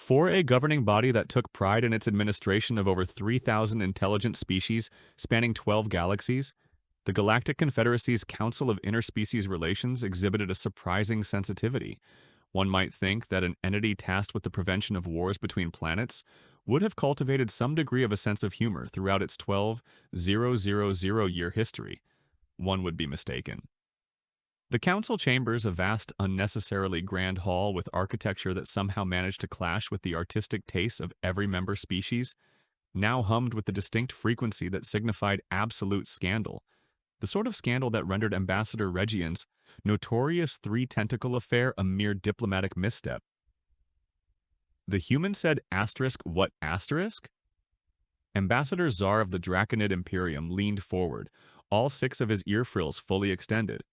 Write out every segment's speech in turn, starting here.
For a governing body that took pride in its administration of over 3,000 intelligent species spanning 12 galaxies, the Galactic Confederacy's Council of Interspecies Relations exhibited a surprising sensitivity. One might think that an entity tasked with the prevention of wars between planets would have cultivated some degree of a sense of humor throughout its 12,000-year history. One would be mistaken. The council chambers, a vast, unnecessarily grand hall with architecture that somehow managed to clash with the artistic tastes of every member species, now hummed with the distinct frequency that signified absolute scandal, the sort of scandal that rendered Ambassador Regian's notorious three-tentacle affair a mere diplomatic misstep. The human said asterisk what asterisk? Ambassador Czar of the Draconid Imperium leaned forward, all six of his ear frills fully extended.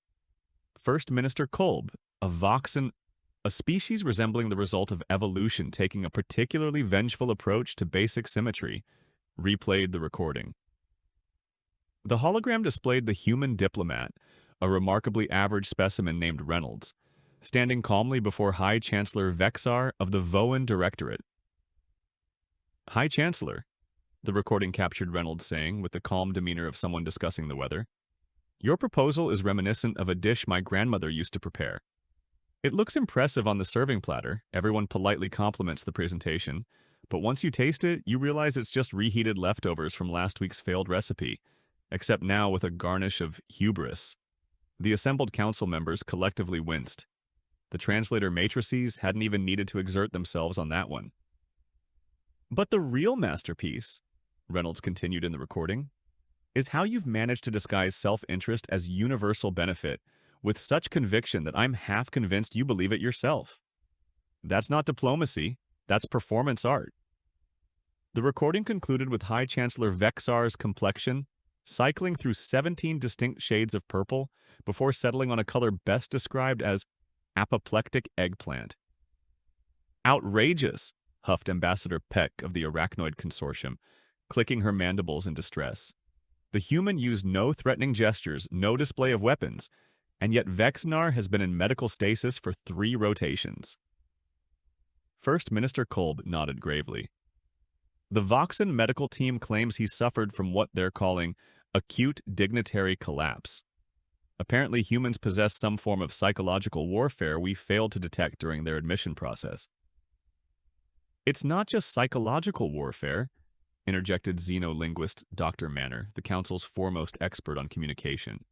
First Minister Kolb, a Voxen, a species resembling the result of evolution taking a particularly vengeful approach to basic symmetry, replayed the recording. The hologram displayed the human diplomat, a remarkably average specimen named Reynolds, standing calmly before High Chancellor Vexar of the Voan Directorate. High Chancellor, the recording captured Reynolds saying with the calm demeanor of someone discussing the weather, your proposal is reminiscent of a dish my grandmother used to prepare. It looks impressive on the serving platter, everyone politely compliments the presentation, but once you taste it, you realize it's just reheated leftovers from last week's failed recipe, except now with a garnish of hubris. The assembled council members collectively winced. The translator matrices hadn't even needed to exert themselves on that one. But the real masterpiece, Reynolds continued in the recording, is how you've managed to disguise self-interest as universal benefit with such conviction that I'm half convinced you believe it yourself. That's not diplomacy, that's performance art. The recording concluded with High Chancellor Vexar's complexion cycling through 17 distinct shades of purple before settling on a color best described as apoplectic eggplant. Outrageous, huffed Ambassador Peck of the Arachnoid Consortium, clicking her mandibles in distress. The human used no threatening gestures, no display of weapons, and yet Vexnar has been in medical stasis for 3 rotations. First Minister Kolb nodded gravely. The Voxen medical team claims he suffered from what they're calling acute dignitary collapse. Apparently humans possess some form of psychological warfare we failed to detect during their admission process. It's not just psychological warfare, interjected xenolinguist Dr. Manner, the council's foremost expert on communication.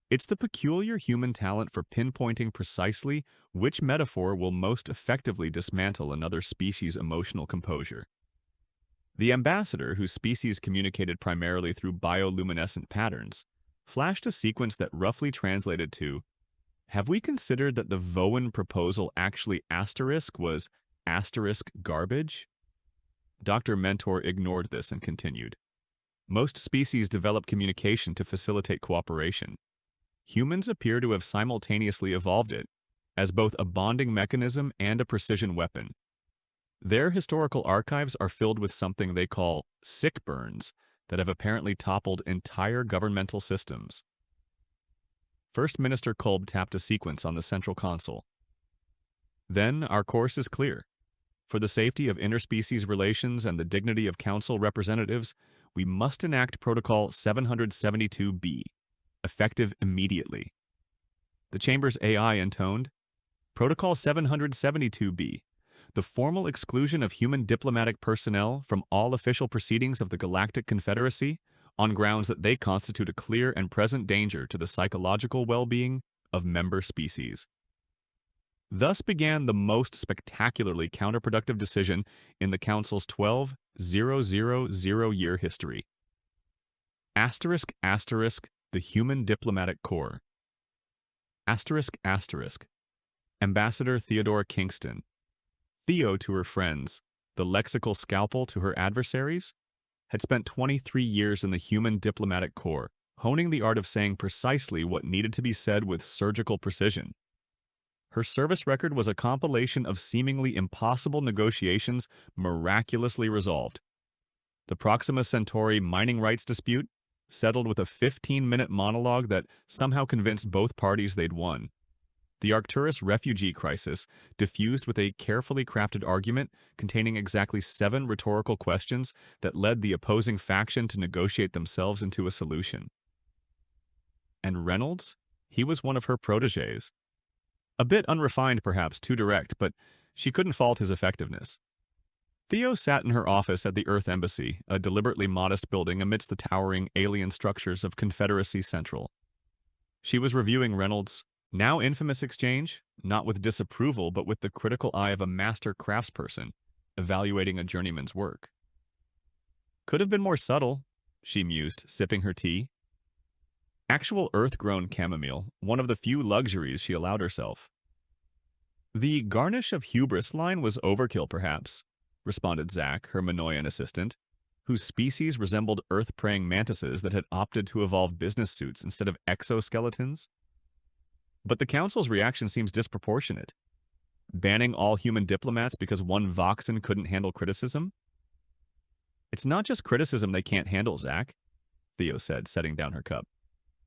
It's the peculiar human talent for pinpointing precisely which metaphor will most effectively dismantle another species' emotional composure. The ambassador, whose species communicated primarily through bioluminescent patterns, flashed a sequence that roughly translated to, have we considered that the Voan proposal actually asterisk was asterisk garbage? Dr. Mentor ignored this and continued. Most species develop communication to facilitate cooperation. Humans appear to have simultaneously evolved it, as both a bonding mechanism and a precision weapon. Their historical archives are filled with something they call sick burns that have apparently toppled entire governmental systems. First Minister Kolb tapped a sequence on the central console. Then our course is clear. For the safety of interspecies relations and the dignity of council representatives, we must enact Protocol 772B, effective immediately. The Chamber's AI intoned, Protocol 772B, the formal exclusion of human diplomatic personnel from all official proceedings of the Galactic Confederacy on grounds that they constitute a clear and present danger to the psychological well-being of member species. Thus began the most spectacularly counterproductive decision in the Council's 12,000-year history. Asterisk asterisk the Human Diplomatic Corps. Asterisk asterisk. Ambassador Theodore Kingston. Theo to her friends, the lexical scalpel to her adversaries, had spent 23 years in the Human Diplomatic Corps, honing the art of saying precisely what needed to be said with surgical precision. Her service record was a compilation of seemingly impossible negotiations miraculously resolved. The Proxima Centauri mining rights dispute settled with a 15-minute monologue that somehow convinced both parties they'd won. The Arcturus refugee crisis diffused with a carefully crafted argument containing exactly 7 rhetorical questions that led the opposing faction to negotiate themselves into a solution. And Reynolds? He was one of her protégés. A bit unrefined, perhaps, too direct, but she couldn't fault his effectiveness. Theo sat in her office at the Earth Embassy, a deliberately modest building amidst the towering alien structures of Confederacy Central. She was reviewing Reynolds' now infamous exchange, not with disapproval but with the critical eye of a master craftsperson, evaluating a journeyman's work. Could have been more subtle, she mused, sipping her tea. Actual Earth-grown chamomile, one of the few luxuries she allowed herself. The garnish of hubris line was overkill, perhaps, responded Zack, her Minoan assistant, whose species resembled Earth-preying mantises that had opted to evolve business suits instead of exoskeletons. But the Council's reaction seems disproportionate. Banning all human diplomats because one Voxen couldn't handle criticism? It's not just criticism they can't handle, Zack, Theo said, setting down her cup.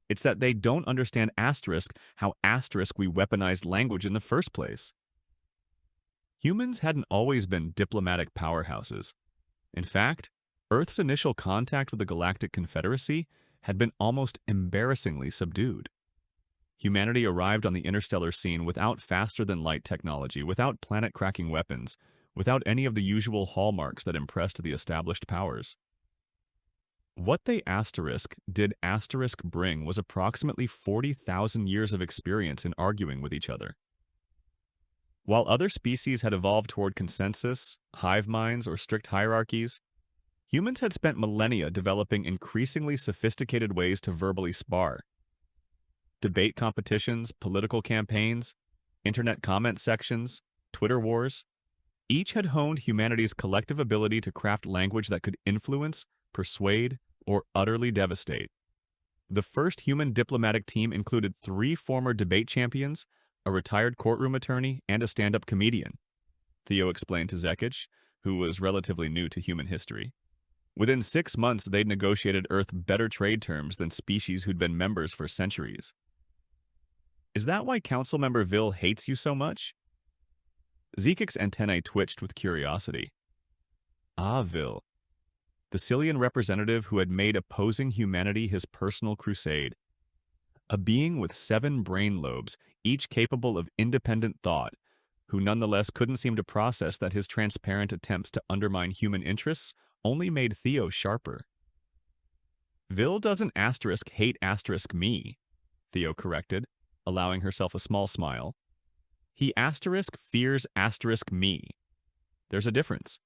It's that they don't understand how we weaponized language in the first place. Humans hadn't always been diplomatic powerhouses. In fact, Earth's initial contact with the Galactic Confederacy had been almost embarrassingly subdued. Humanity arrived on the interstellar scene without faster-than-light technology, without planet-cracking weapons, without any of the usual hallmarks that impressed the established powers. What they did bring was approximately 40,000 years of experience in arguing with each other. While other species had evolved toward consensus, hive minds, or strict hierarchies, humans had spent millennia developing increasingly sophisticated ways to verbally spar. Debate competitions, political campaigns, internet comment sections, Twitter wars, each had honed humanity's collective ability to craft language that could influence, persuade, or utterly devastate. The first human diplomatic team included 3 former debate champions, a retired courtroom attorney, and a stand-up comedian, Theo explained to Zekich, who was relatively new to human history. Within 6 months, they'd negotiated Earth better trade terms than species who'd been members for centuries. Is that why Council Member Vil hates you so much? Zekich's antennae twitched with curiosity. Ah, Vil. The Cillian representative who had made opposing humanity his personal crusade. A being with 7 brain lobes, each capable of independent thought, who nonetheless couldn't seem to process that his transparent attempts to undermine human interests only made Theo sharper. Vil doesn't hate me, Theo corrected, allowing herself a small smile. He fears me. There's a difference.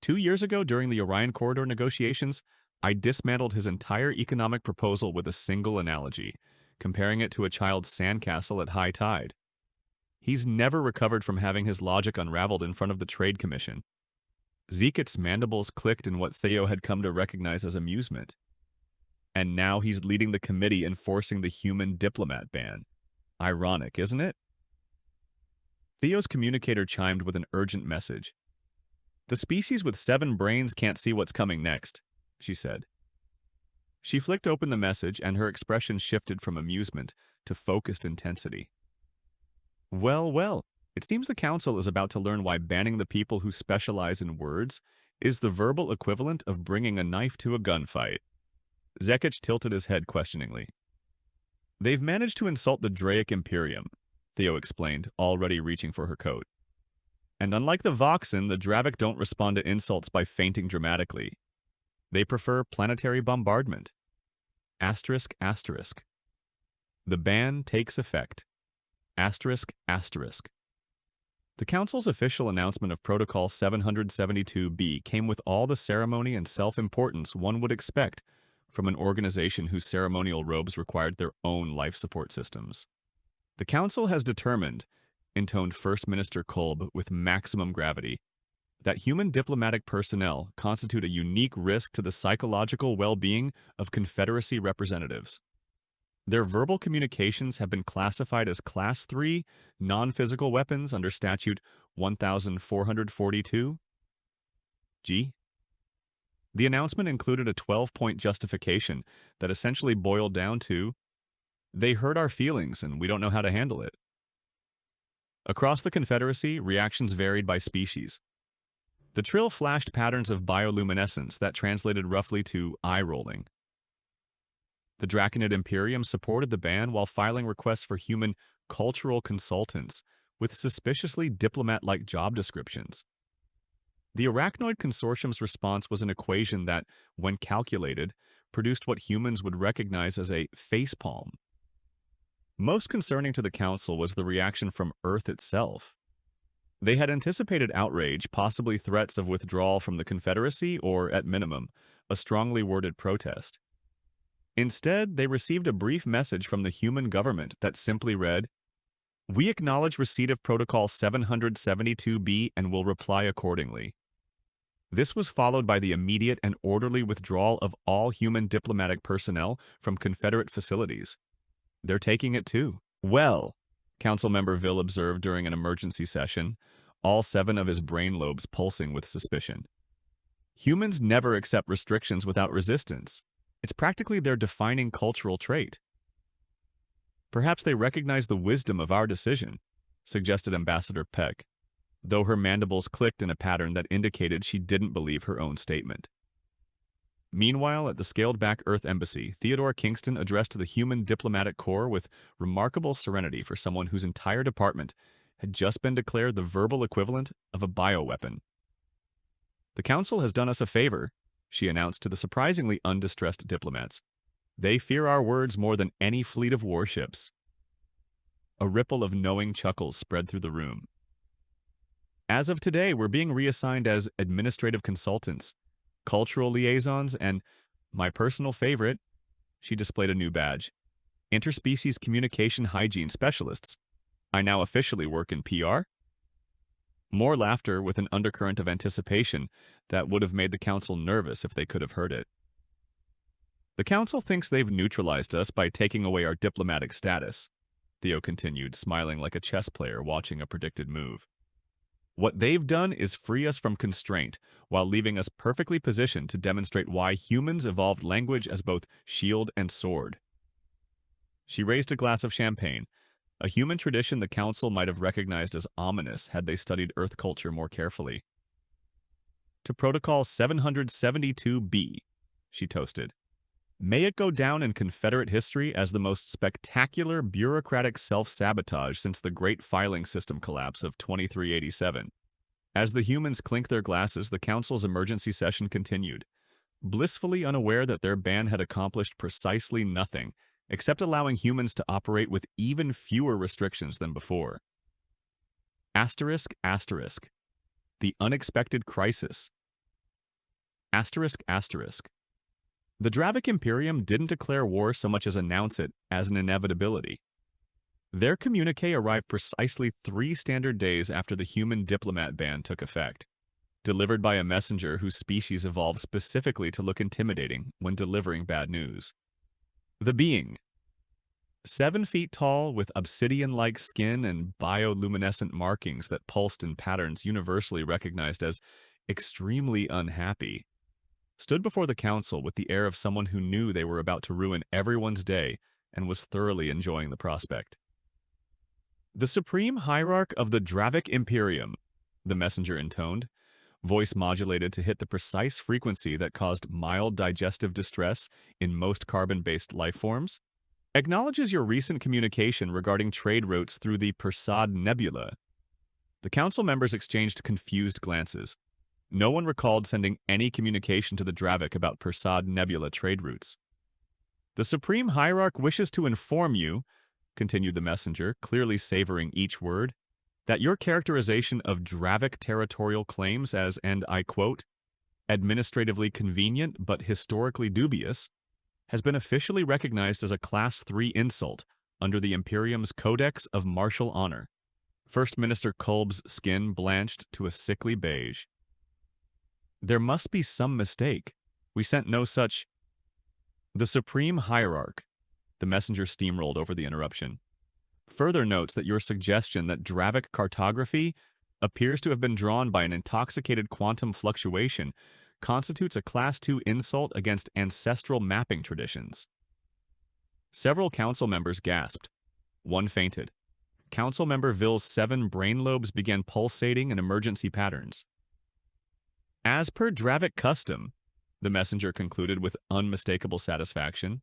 2 years ago, during the Orion Corridor negotiations, I dismantled his entire economic proposal with a single analogy, comparing it to a child's sandcastle at high tide. He's never recovered from having his logic unraveled in front of the Trade Commission. Zekich's mandibles clicked in what Theo had come to recognize as amusement. And now he's leading the committee enforcing the human diplomat ban. Ironic, isn't it? Theo's communicator chimed with an urgent message. The species with 7 brains can't see what's coming next, she said. She flicked open the message, and her expression shifted from amusement to focused intensity. Well, it seems the Council is about to learn why banning the people who specialize in words is the verbal equivalent of bringing a knife to a gunfight. Zekich tilted his head questioningly. They've managed to insult the Draic Imperium, Theo explained, already reaching for her coat. And unlike the Voxen, the Dravik don't respond to insults by fainting dramatically. They prefer planetary bombardment. Asterisk. The ban takes effect. Asterisk. The Council's official announcement of Protocol 772b came with all the ceremony and self-importance one would expect from an organization whose ceremonial robes required their own life support systems. The Council has determined, intoned First Minister Kolb with maximum gravity, that human diplomatic personnel constitute a unique risk to the psychological well-being of Confederacy representatives. Their verbal communications have been classified as Class 3 non-physical weapons under Statute 1442 G. The announcement included a 12-point justification that essentially boiled down to, they hurt our feelings and we don't know how to handle it. Across the Confederacy, reactions varied by species. The trill flashed patterns of bioluminescence that translated roughly to eye-rolling. The Draconid Imperium supported the ban while filing requests for human cultural consultants with suspiciously diplomat-like job descriptions. The Arachnoid Consortium's response was an equation that, when calculated, produced what humans would recognize as a facepalm. Most concerning to the Council was the reaction from Earth itself. They had anticipated outrage, possibly threats of withdrawal from the Confederacy, or, at minimum, a strongly worded protest. Instead, they received a brief message from the human government that simply read, "We acknowledge receipt of Protocol 772B and will reply accordingly." This was followed by the immediate and orderly withdrawal of all human diplomatic personnel from Confederate facilities. "They're taking it too." "Well," Councilmember Ville observed during an emergency session, all 7 of his brain lobes pulsing with suspicion. "Humans never accept restrictions without resistance. It's practically their defining cultural trait." "Perhaps they recognize the wisdom of our decision," suggested Ambassador Peck, though her mandibles clicked in a pattern that indicated she didn't believe her own statement. Meanwhile, at the scaled-back Earth Embassy, Theodore Kingston addressed the human diplomatic corps with remarkable serenity for someone whose entire department had just been declared the verbal equivalent of a bioweapon. "The Council has done us a favor," she announced to the surprisingly undistressed diplomats. "They fear our words more than any fleet of warships." A ripple of knowing chuckles spread through the room. "As of today, we're being reassigned as administrative consultants, cultural liaisons, and, my personal favorite," she displayed a new badge, "interspecies communication hygiene specialists. I now officially work in PR." More laughter with an undercurrent of anticipation that would have made the Council nervous if they could have heard it. "The Council thinks they've neutralized us by taking away our diplomatic status," Theo continued, smiling like a chess player watching a predicted move. "What they've done is free us from constraint, while leaving us perfectly positioned to demonstrate why humans evolved language as both shield and sword." She raised a glass of champagne, a human tradition the Council might have recognized as ominous had they studied Earth culture more carefully. "To Protocol 772B, she toasted. "May it go down in Confederate history as the most spectacular bureaucratic self-sabotage since the Great Filing System collapse of 2387. As the humans clinked their glasses, the Council's emergency session continued, blissfully unaware that their ban had accomplished precisely nothing, except allowing humans to operate with even fewer restrictions than before. Asterisk, asterisk. The unexpected crisis. Asterisk, asterisk. The Dravic Imperium didn't declare war so much as announce it as an inevitability. Their communique arrived precisely 3 standard days after the human diplomat ban took effect, delivered by a messenger whose species evolved specifically to look intimidating when delivering bad news. The being, 7 feet tall with obsidian-like skin and bioluminescent markings that pulsed in patterns universally recognized as extremely unhappy, stood before the Council with the air of someone who knew they were about to ruin everyone's day and was thoroughly enjoying the prospect. "The supreme hierarch of the Dravic Imperium," the messenger intoned, voice modulated to hit the precise frequency that caused mild digestive distress in most carbon-based life forms, "acknowledges your recent communication regarding trade routes through the Persad Nebula." The Council members exchanged confused glances. No one recalled sending any communication to the Dravic about Persad Nebula trade routes. "The Supreme Hierarch wishes to inform you," continued the messenger, clearly savoring each word, "that your characterization of Dravic territorial claims as, and I quote, administratively convenient but historically dubious, has been officially recognized as a Class 3 insult under the Imperium's Codex of Martial Honor." First Minister Kolb's skin blanched to a sickly beige. "There must be some mistake. We sent no such—" "The Supreme Hierarch," the messenger steamrolled over the interruption, "further notes that your suggestion that Dravic cartography appears to have been drawn by an intoxicated quantum fluctuation constitutes a Class 2 insult against ancestral mapping traditions." Several Council members gasped. One fainted. Council member Ville's 7 brain lobes began pulsating in emergency patterns. As per Dravic custom, the messenger concluded with unmistakable satisfaction,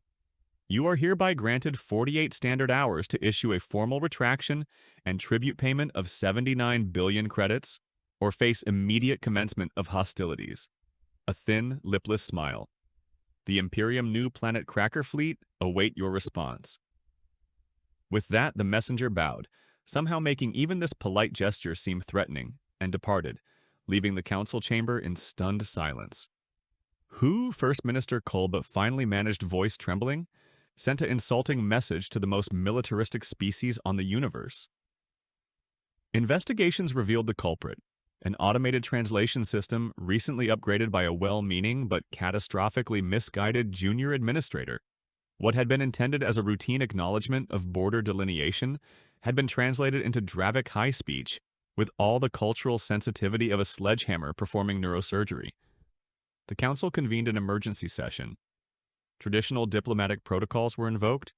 you are hereby granted 48 standard hours to issue a formal retraction and tribute payment of 79 billion credits, or face immediate commencement of hostilities. A thin, lipless smile. The Imperium New Planet Cracker Fleet await your response. With that, the messenger bowed, somehow making even this polite gesture seem threatening, and departed, leaving the council chamber in stunned silence. Who, First Minister Kolb finally managed, voice trembling, sent an insulting message to the most militaristic species on the universe? Investigations revealed the culprit, an automated translation system recently upgraded by a well-meaning but catastrophically misguided junior administrator. What had been intended as a routine acknowledgement of border delineation had been translated into Dravic high speech, with all the cultural sensitivity of a sledgehammer performing neurosurgery. The council convened an emergency session. Traditional diplomatic protocols were invoked.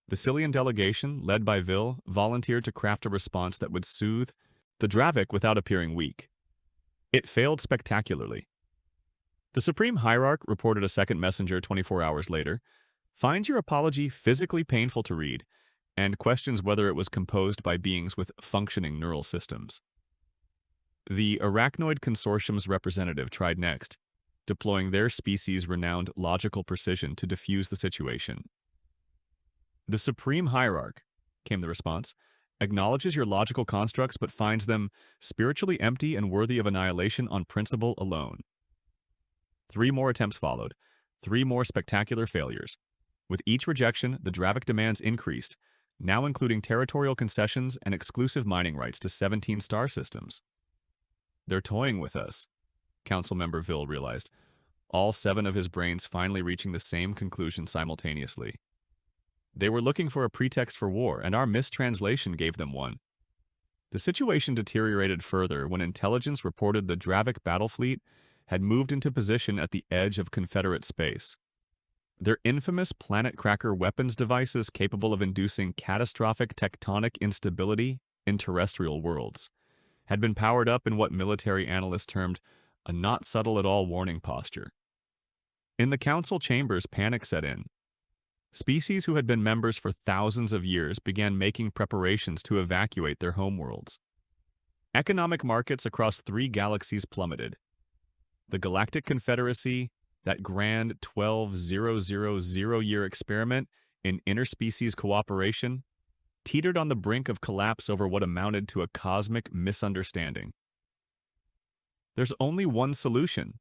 The Cillian delegation, led by Ville, volunteered to craft a response that would soothe the Dravic without appearing weak. It failed spectacularly. The Supreme Hierarch, reported a second messenger 24 hours later, finds your apology physically painful to read, and questions whether it was composed by beings with functioning neural systems. The Arachnoid Consortium's representative tried next, deploying their species' renowned logical precision to defuse the situation. The Supreme Hierarch, came the response, acknowledges your logical constructs but finds them spiritually empty and worthy of annihilation on principle alone. 3 more attempts followed, 3 more spectacular failures. With each rejection, the Dravic demands increased, now including territorial concessions and exclusive mining rights to 17 star systems. They're toying with us, Council member Ville realized, all 7 of his brains finally reaching the same conclusion simultaneously. They were looking for a pretext for war, and our mistranslation gave them one. The situation deteriorated further when intelligence reported the Dravic battle fleet had moved into position at the edge of Confederate space. Their infamous planet cracker weapons devices capable of inducing catastrophic tectonic instability in terrestrial worlds had been powered up in what military analysts termed a not subtle at all warning posture. In the council chambers, panic set in. Species who had been members for thousands of years began making preparations to evacuate their homeworlds. Economic markets across 3 galaxies plummeted. The Galactic Confederacy, that grand 12,000-year experiment in interspecies cooperation, teetered on the brink of collapse over what amounted to a cosmic misunderstanding. There's only one solution,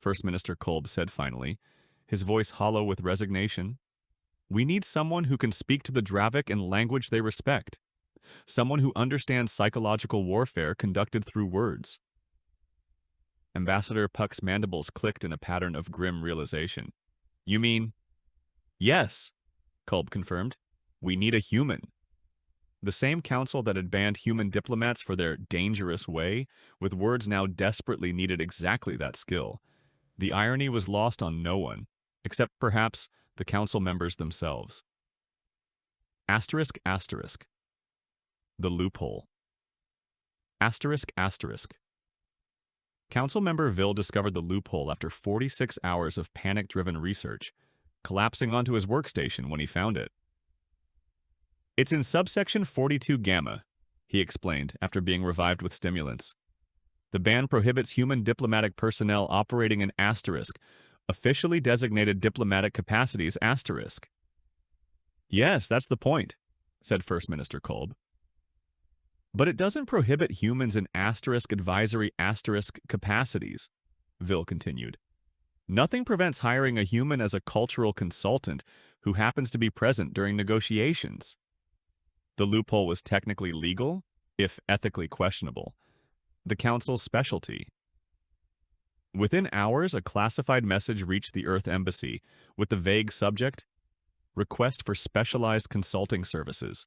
First Minister Kolb said finally, his voice hollow with resignation. We need someone who can speak to the Dravic in language they respect, someone who understands psychological warfare conducted through words. Ambassador Puck's mandibles clicked in a pattern of grim realization. You mean? Yes, Kolb confirmed. We need a human. The same council that had banned human diplomats for their dangerous way, with words now desperately needed exactly that skill. The irony was lost on no one, except perhaps the council members themselves. Asterisk, asterisk. The loophole. Asterisk, asterisk. Council member Ville discovered the loophole after 46 hours of panic-driven research, collapsing onto his workstation when he found it. It's in subsection 42 gamma, he explained after being revived with stimulants. The ban prohibits human diplomatic personnel operating in asterisk, officially designated diplomatic capacities asterisk. Yes, that's the point, said First Minister Kolb. But it doesn't prohibit humans in asterisk advisory asterisk capacities, Ville continued. Nothing prevents hiring a human as a cultural consultant who happens to be present during negotiations. The loophole was technically legal, if ethically questionable. The council's specialty. Within hours, a classified message reached the Earth Embassy with the vague subject, Request for Specialized Consulting Services.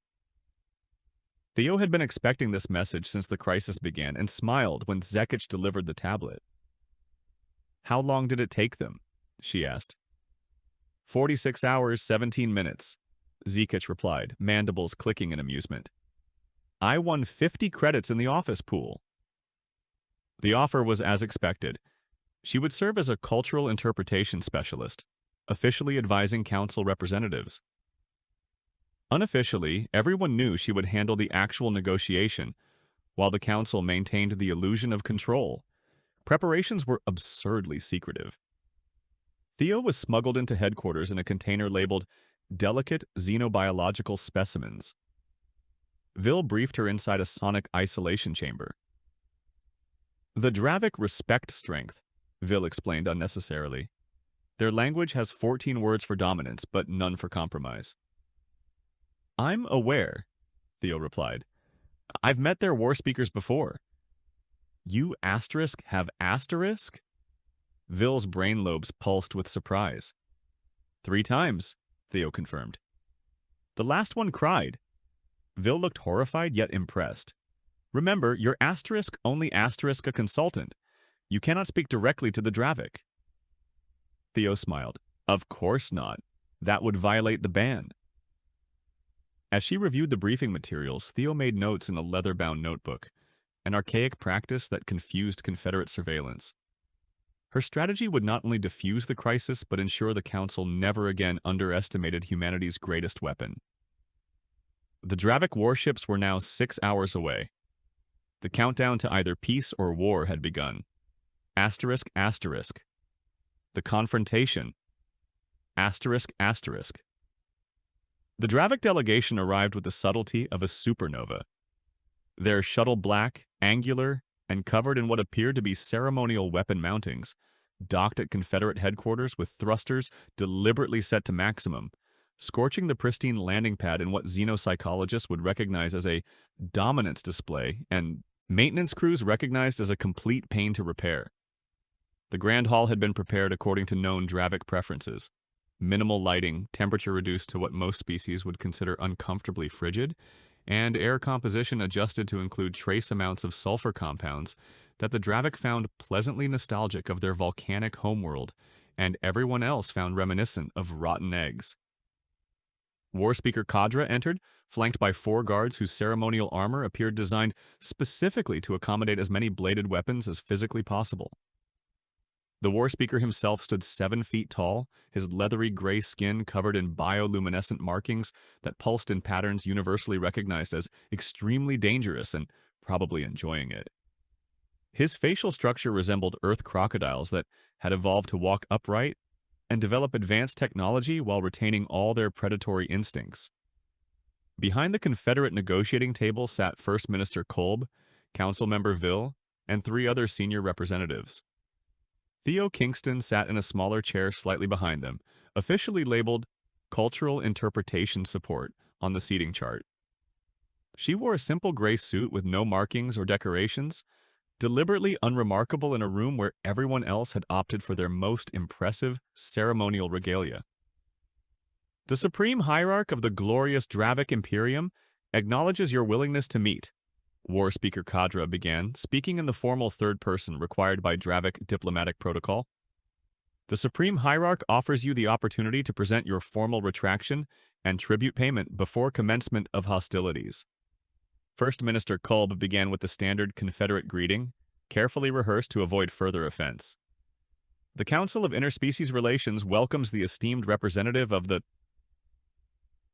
Theo had been expecting this message since the crisis began and smiled when Zekich delivered the tablet. How long did it take them? She asked. 46 hours, 17 minutes, Zekich replied, mandibles clicking in amusement. I won 50 credits in the office pool. The offer was as expected. She would serve as a cultural interpretation specialist, officially advising council representatives. Unofficially, everyone knew she would handle the actual negotiation, while the council maintained the illusion of control. Preparations were absurdly secretive. Theo was smuggled into headquarters in a container labeled delicate xenobiological specimens. Vil briefed her inside a sonic isolation chamber. The Dravik respect strength, Vil explained unnecessarily. Their language has 14 words for dominance, but none for compromise. I'm aware, Theo replied. I've met their war speakers before. You asterisk have asterisk? Vil's brain lobes pulsed with surprise. 3 times, Theo confirmed. The last one cried. Vil looked horrified yet impressed. Remember, you're asterisk only asterisk a consultant. You cannot speak directly to the Dravik. Theo smiled. Of course not. That would violate the ban. As she reviewed the briefing materials, Theo made notes in a leather-bound notebook, an archaic practice that confused Confederate surveillance. Her strategy would not only defuse the crisis, but ensure the Council never again underestimated humanity's greatest weapon. The Dravik warships were now 6 hours away. The countdown to either peace or war had begun. Asterisk, asterisk. The confrontation. Asterisk, asterisk. The Dravik delegation arrived with the subtlety of a supernova. Their shuttle black, angular, and covered in what appeared to be ceremonial weapon mountings, docked at Confederate headquarters with thrusters deliberately set to maximum, scorching the pristine landing pad in what xenopsychologists would recognize as a dominance display and maintenance crews recognized as a complete pain to repair. The Grand Hall had been prepared according to known Dravik preferences. Minimal lighting, temperature reduced to what most species would consider uncomfortably frigid, and air composition adjusted to include trace amounts of sulfur compounds that the Dravik found pleasantly nostalgic of their volcanic homeworld, and everyone else found reminiscent of rotten eggs. War Speaker Kadra entered, flanked by 4 guards whose ceremonial armor appeared designed specifically to accommodate as many bladed weapons as physically possible. The War Speaker himself stood 7 feet tall, his leathery gray skin covered in bioluminescent markings that pulsed in patterns universally recognized as extremely dangerous and probably enjoying it. His facial structure resembled earth crocodiles that had evolved to walk upright and develop advanced technology while retaining all their predatory instincts. Behind the Confederate negotiating table sat First Minister Kolb, Council Member Vil, and 3 other senior representatives. Theo Kingston sat in a smaller chair slightly behind them, officially labeled Cultural Interpretation Support on the seating chart. She wore a simple gray suit with no markings or decorations, deliberately unremarkable in a room where everyone else had opted for their most impressive ceremonial regalia. The Supreme Hierarch of the glorious Dravik Imperium acknowledges your willingness to meet, War Speaker Kadra began, speaking in the formal third person required by Dravik diplomatic protocol. The Supreme Hierarch offers you the opportunity to present your formal retraction and tribute payment before commencement of hostilities. First Minister Kolb began with the standard Confederate greeting, carefully rehearsed to avoid further offense. The Council of Interspecies Relations welcomes the esteemed representative of the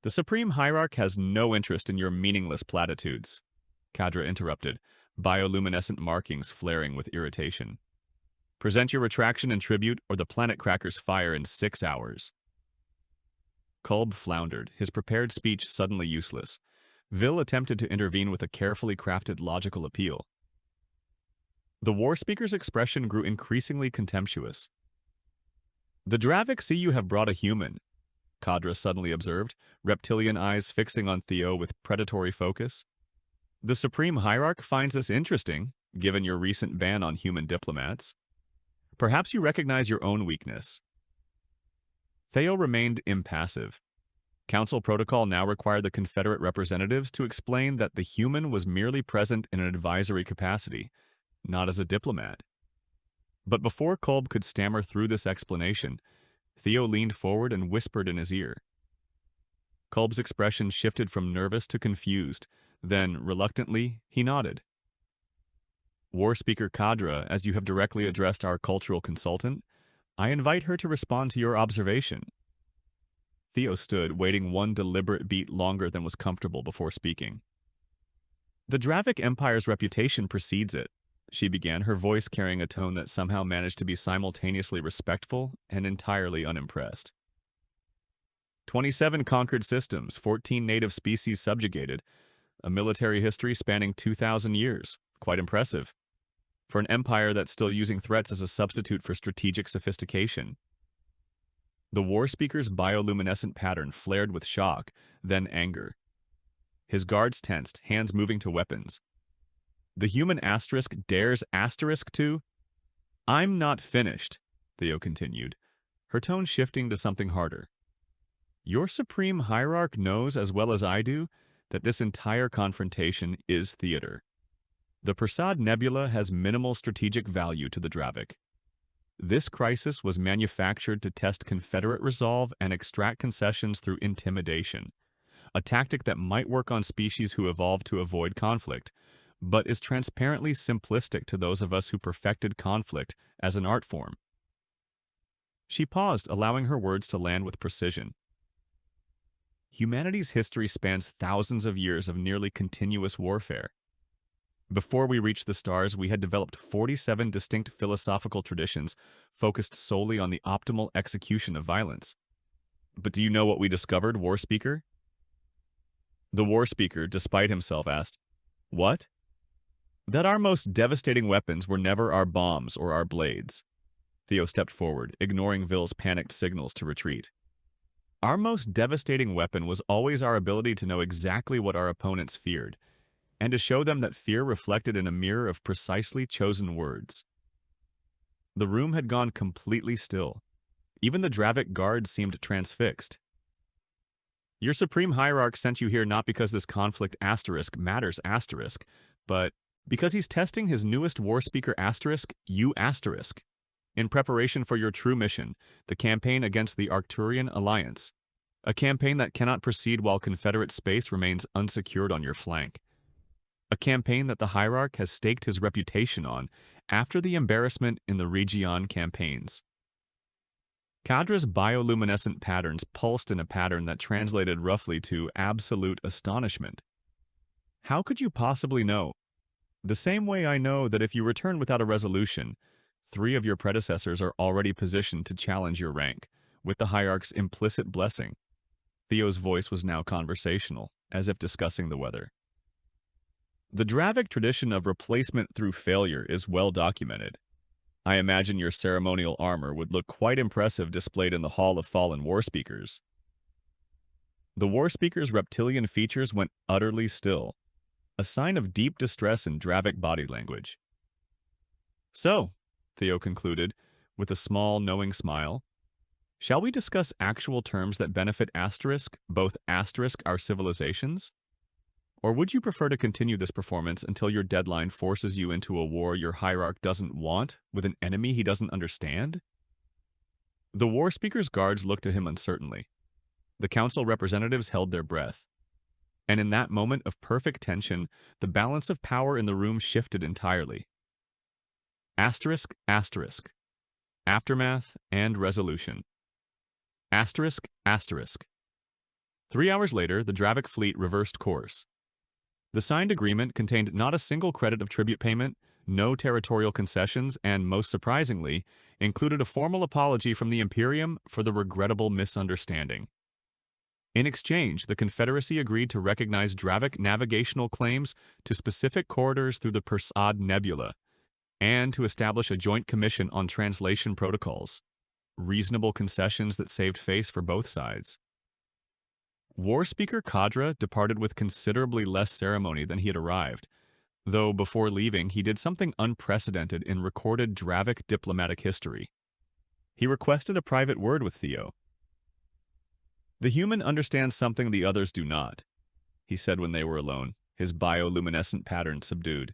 Supreme Hierarch has no interest in your meaningless platitudes, Kadra interrupted, bioluminescent markings flaring with irritation. Present your retraction and tribute, or the planet crackers fire in 6 hours. Kolb floundered, his prepared speech suddenly useless. Vil attempted to intervene with a carefully crafted logical appeal. The War Speaker's expression grew increasingly contemptuous. The Dravik see you have brought a human, Kadra suddenly observed, reptilian eyes fixing on Theo with predatory focus. The Supreme Hierarch finds this interesting, given your recent ban on human diplomats. Perhaps you recognize your own weakness. Theo remained impassive. Council protocol now required the Confederate representatives to explain that the human was merely present in an advisory capacity, not as a diplomat. But before Kolb could stammer through this explanation, Theo leaned forward and whispered in his ear. Kolb's expression shifted from nervous to confused, Then, reluctantly, he nodded. War Speaker Kadra, as you have directly addressed our cultural consultant, I invite her to respond to your observation. Theo stood, waiting one deliberate beat longer than was comfortable before speaking. The Dravic Empire's reputation precedes it, she began, her voice carrying a tone that somehow managed to be simultaneously respectful and entirely unimpressed. 27 conquered systems, 14 native species subjugated, a military history spanning 2,000 years. Quite impressive. For an empire that's still using threats as a substitute for strategic sophistication. The War Speaker's bioluminescent pattern flared with shock, then anger. His guards tensed, hands moving to weapons. The human asterisk dares asterisk to? I'm not finished, Theo continued, her tone shifting to something harder. Your supreme hierarch knows as well as I do that this entire confrontation is theater. The Persad Nebula has minimal strategic value to the Dravic. This crisis was manufactured to test Confederate resolve and extract concessions through intimidation, a tactic that might work on species who evolved to avoid conflict, but is transparently simplistic to those of us who perfected conflict as an art form. She paused, allowing her words to land with precision. Humanity's history spans thousands of years of nearly continuous warfare. Before we reached the stars, we had developed 47 distinct philosophical traditions focused solely on the optimal execution of violence. But do you know what we discovered, War Speaker? The War Speaker, despite himself, asked, What? That our most devastating weapons were never our bombs or our blades. Theo stepped forward, ignoring Ville's panicked signals to retreat. Our most devastating weapon was always our ability to know exactly what our opponents feared, and to show them that fear reflected in a mirror of precisely chosen words. The room had gone completely still. Even the Dravic guards seemed transfixed. Your supreme hierarch sent you here not because this conflict asterisk matters asterisk, but because he's testing his newest war speaker asterisk, you asterisk, in preparation for your true mission, the campaign against the Arcturian Alliance, a campaign that cannot proceed while Confederate space remains unsecured on your flank. A campaign that the hierarch has staked his reputation on after the embarrassment in the Region campaigns. Kadra's bioluminescent patterns pulsed in a pattern that translated roughly to absolute astonishment. How could you possibly know? The same way I know that if you return without a resolution, 3 of your predecessors are already positioned to challenge your rank, with the hierarch's implicit blessing. Theo's voice was now conversational, as if discussing the weather. The Dravic tradition of replacement through failure is well documented. I imagine your ceremonial armor would look quite impressive displayed in the Hall of Fallen War Speakers. The War Speaker's reptilian features went utterly still, a sign of deep distress in Dravic body language. So, Theo concluded, with a small, knowing smile, shall we discuss actual terms that benefit asterisk, both asterisk our civilizations? Or would you prefer to continue this performance until your deadline forces you into a war your hierarch doesn't want, with an enemy he doesn't understand? The War Speaker's guards looked to him uncertainly. The council representatives held their breath. And in that moment of perfect tension, the balance of power in the room shifted entirely. Asterisk, asterisk. Aftermath and resolution. Asterisk, asterisk. 3 hours later, the Dravic fleet reversed course. The signed agreement contained not a single credit of tribute payment, no territorial concessions, and, most surprisingly, included a formal apology from the Imperium for the regrettable misunderstanding. In exchange, the Confederacy agreed to recognize Dravic navigational claims to specific corridors through the Persad Nebula, and to establish a joint commission on translation protocols, reasonable concessions that saved face for both sides. War Speaker Kadra departed with considerably less ceremony than he had arrived, though before leaving he did something unprecedented in recorded Dravic diplomatic history. He requested a private word with Theo. The human understands something the others do not, he said when they were alone, his bioluminescent pattern subdued.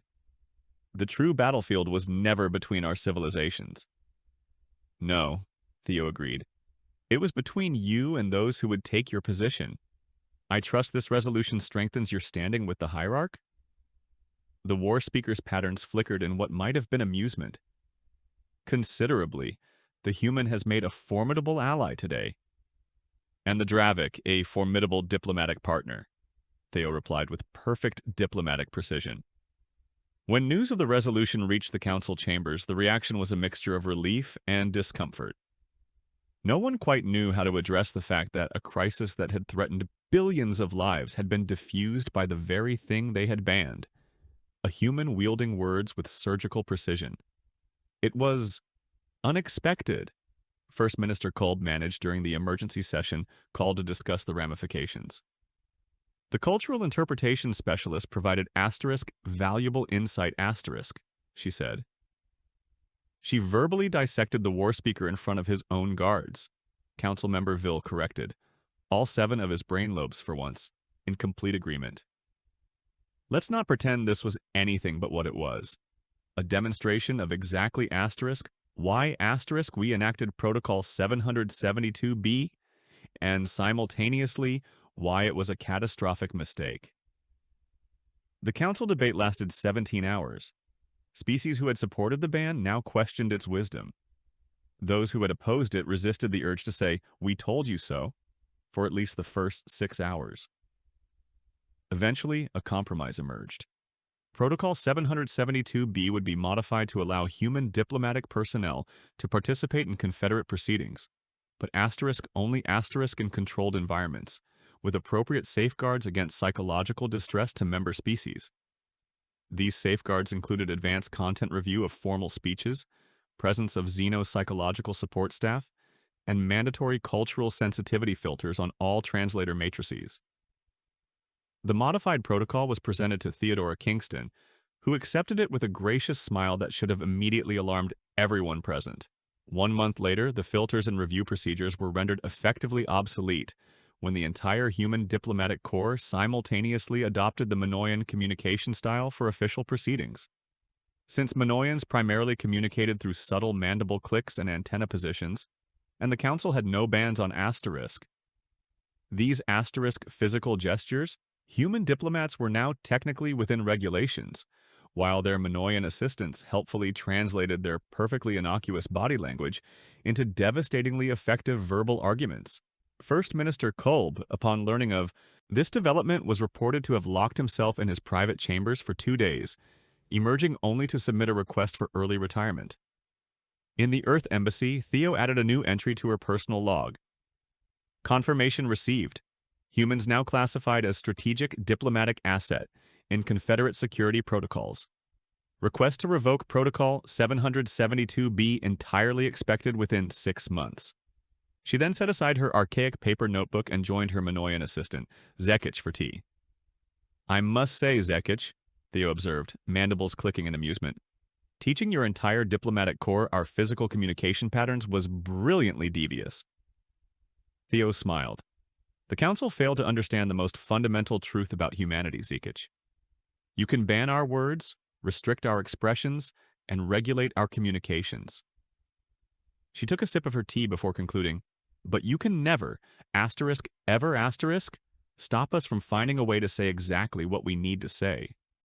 The true battlefield was never between our civilizations. No, Theo agreed. It was between you and those who would take your position. I trust this resolution strengthens your standing with the hierarch? The war speaker's patterns flickered in what might have been amusement. Considerably, the human has made a formidable ally today. And the Dravik, a formidable diplomatic partner, Theo replied with perfect diplomatic precision. When news of the resolution reached the council chambers, the reaction was a mixture of relief and discomfort. No one quite knew how to address the fact that a crisis that had threatened billions of lives had been diffused by the very thing they had banned, a human wielding words with surgical precision. It was unexpected, First Minister Kolb managed during the emergency session called to discuss the ramifications. The cultural interpretation specialist provided valuable insight she said. She verbally dissected the war speaker in front of his own guards. Councilmember Ville corrected, all 7 of his brain lobes for once, in complete agreement. Let's not pretend this was anything but what it was. A demonstration of exactly why we enacted Protocol 772B, and simultaneously why it was a catastrophic mistake. The council debate lasted 17 hours. Species who had supported the ban now questioned its wisdom. Those who had opposed it resisted the urge to say, "We told you so," for at least the first 6 hours. Eventually, a compromise emerged. Protocol 772B would be modified to allow human diplomatic personnel to participate in Confederate proceedings, but only in controlled environments, with appropriate safeguards against psychological distress to member species. These safeguards included advanced content review of formal speeches, presence of xenopsychological support staff, and mandatory cultural sensitivity filters on all translator matrices. The modified protocol was presented to Theodora Kingston, who accepted it with a gracious smile that should have immediately alarmed everyone present. 1 month later, the filters and review procedures were rendered effectively obsolete when the entire human diplomatic corps simultaneously adopted the Minoan communication style for official proceedings. Since Minoans primarily communicated through subtle mandible clicks and antenna positions, and the council had no bans on these physical gestures, human diplomats were now technically within regulations, while their Minoan assistants helpfully translated their perfectly innocuous body language into devastatingly effective verbal arguments. First Minister Kolb, upon learning of this development, was reported to have locked himself in his private chambers for 2 days, emerging only to submit a request for early retirement. In the Earth Embassy, Theo added a new entry to her personal log. Confirmation received. Humans now classified as strategic diplomatic asset in Confederate security protocols. Request to revoke Protocol 772B entirely expected within 6 months. She then set aside her archaic paper notebook and joined her Minoan assistant, Zekic, for tea. I must say, Zekic, Theo observed, mandibles clicking in amusement, teaching your entire diplomatic corps our physical communication patterns was brilliantly devious. Theo smiled. The council failed to understand the most fundamental truth about humanity, Zekic. You can ban our words, restrict our expressions, and regulate our communications. She took a sip of her tea before concluding, but you can never, ever, stop us from finding a way to say exactly what we need to say.